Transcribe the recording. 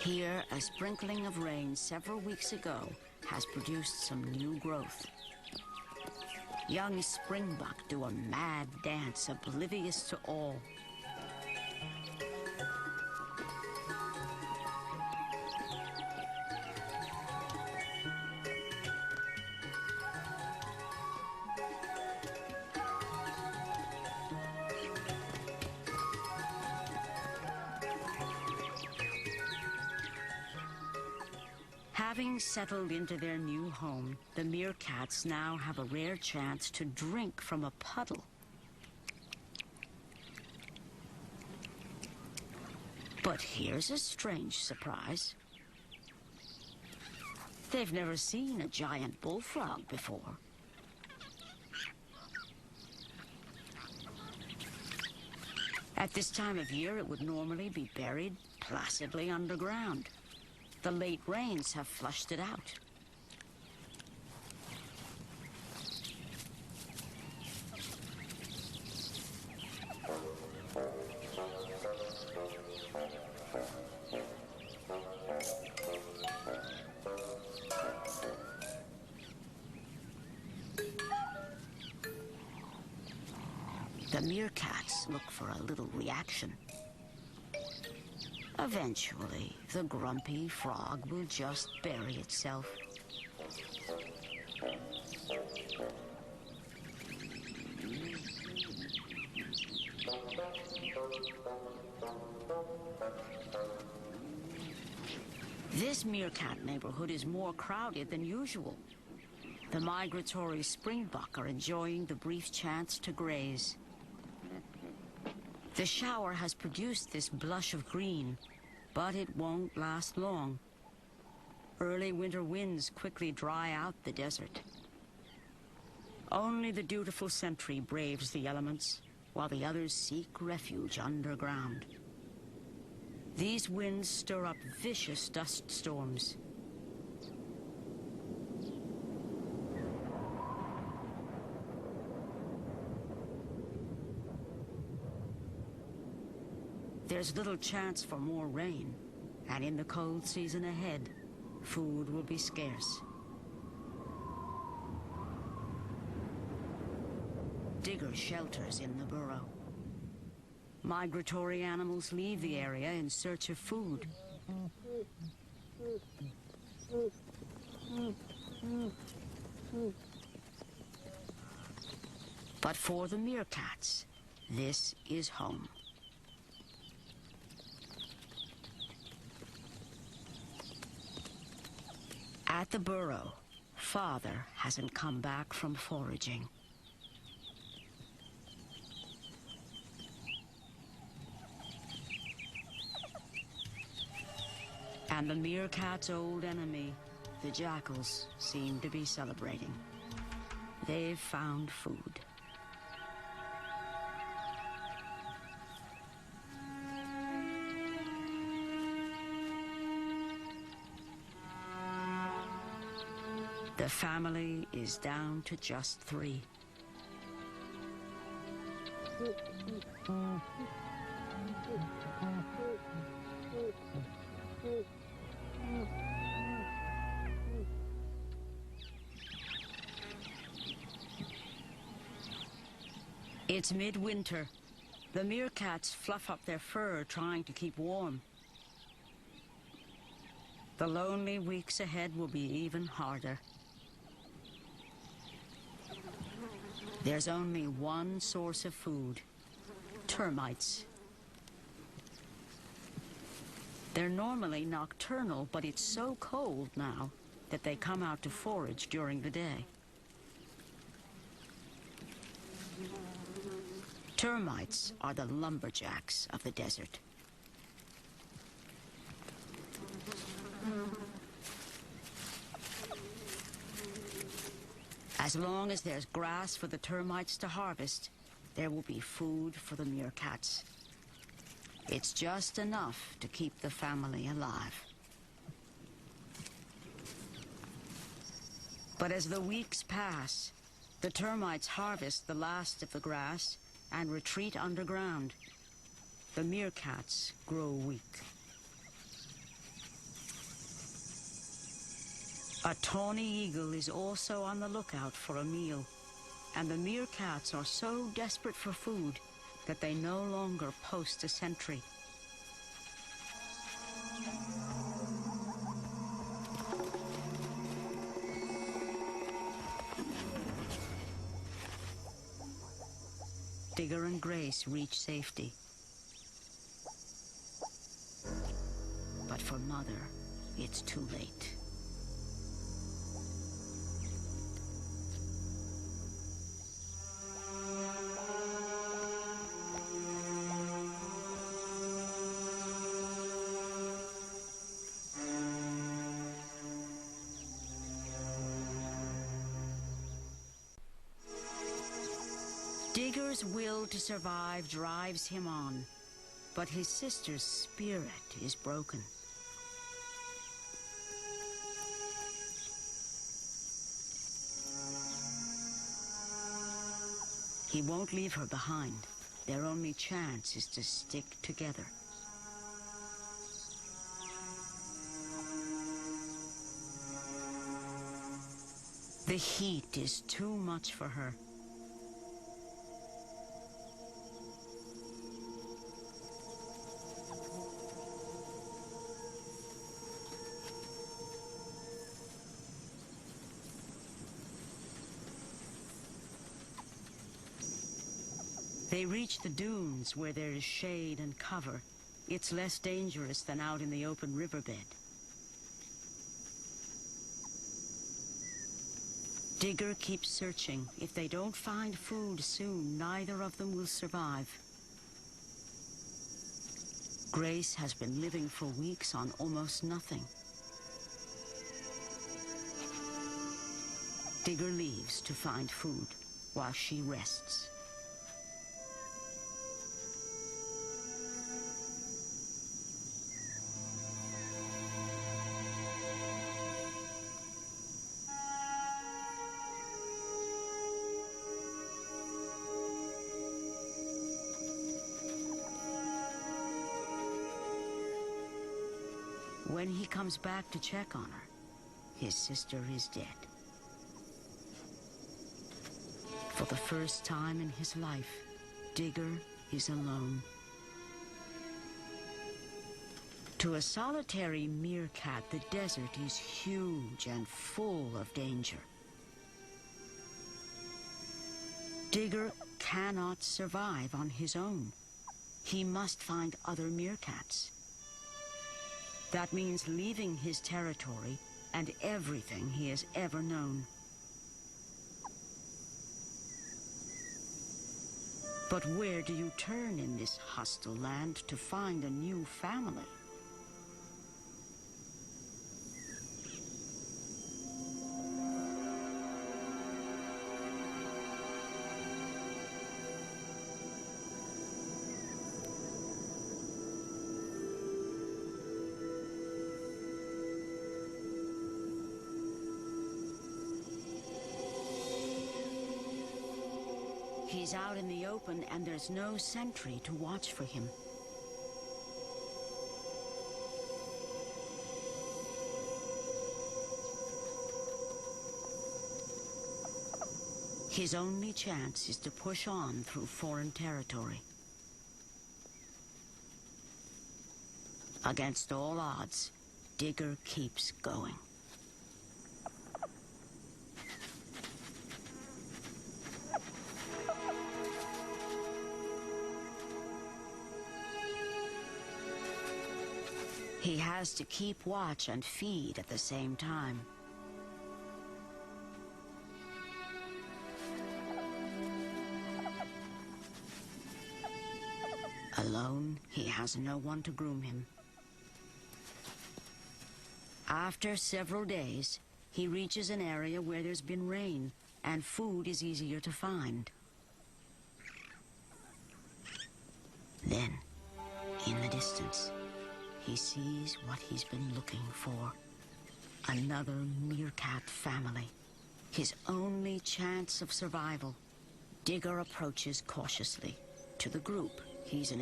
Here, a sprinkling of rain several weeks ago has produced some new growth. Young springbuck do a mad dance oblivious to all. Having settled into their new home, the meerkats now have a rare chance to drink from a puddle. But here's a strange surprise. They've never seen a giant bullfrog before. At this time of year, it would normally be buried placidly underground. The late rains have flushed it out. The meerkats look for a little reaction. Eventually, the grumpy frog will just bury itself. This meerkat neighborhood is more crowded than usual. The migratory springbuck are enjoying the brief chance to graze. The shower has produced this blush of green, but it won't last long. Early winter winds quickly dry out the desert. Only the dutiful sentry braves the elements, while the others seek refuge underground. These winds stir up vicious dust storms. There's little chance for more rain, and in the cold season ahead, food will be scarce. Digger shelters in the burrow. Migratory animals leave the area in search of food. But for the meerkats, this is home. At the burrow, Father hasn't come back from foraging. And the meerkat's old enemy, the jackals, seem to be celebrating. They've found food. The family is down to just 3. It's midwinter. The meerkats fluff up their fur trying to keep warm. The lonely weeks ahead will be even harder. There's only one source of food: termites. They're normally nocturnal, but it's so cold now that they come out to forage during the day. Termites are the lumberjacks of the desert. As long as there's grass for the termites to harvest, there will be food for the meerkats. It's just enough to keep the family alive. But as the weeks pass, the termites harvest the last of the grass and retreat underground. The meerkats grow weak. A tawny eagle is also on the lookout for a meal, and the meerkats are so desperate for food that they no longer post a sentry. Digger and Grace reach safety. But for Mother, it's too late. Digger's will to survive drives him on, but his sister's spirit is broken. He won't leave her behind. Their only chance is to stick together. The heat is too much for her. They reach the dunes where there is shade and cover. It's less dangerous than out in the open riverbed. Digger keeps searching. If they don't find food soon, neither of them will survive. Grace has been living for weeks on almost nothing. Digger leaves to find food while she rests. When he comes back to check on her, his sister is dead. For the first time in his life, Digger is alone. To a solitary meerkat, the desert is huge and full of danger. Digger cannot survive on his own. He must find other meerkats. That means leaving his territory and everything he has ever known. But where do you turn in this hostile land to find a new family? He's out in the open and there's no sentry to watch for him. His only chance is to push on through foreign territory. Against all odds, Digger keeps going. He has to keep watch and feed at the same time. Alone, he has no one to groom him. After several days, he reaches an area where there's been rain and food is easier to find. Then, in the distance, he sees what he's been looking for. Another meerkat family. His only chance of survival. Digger approaches cautiously. To the group, he's an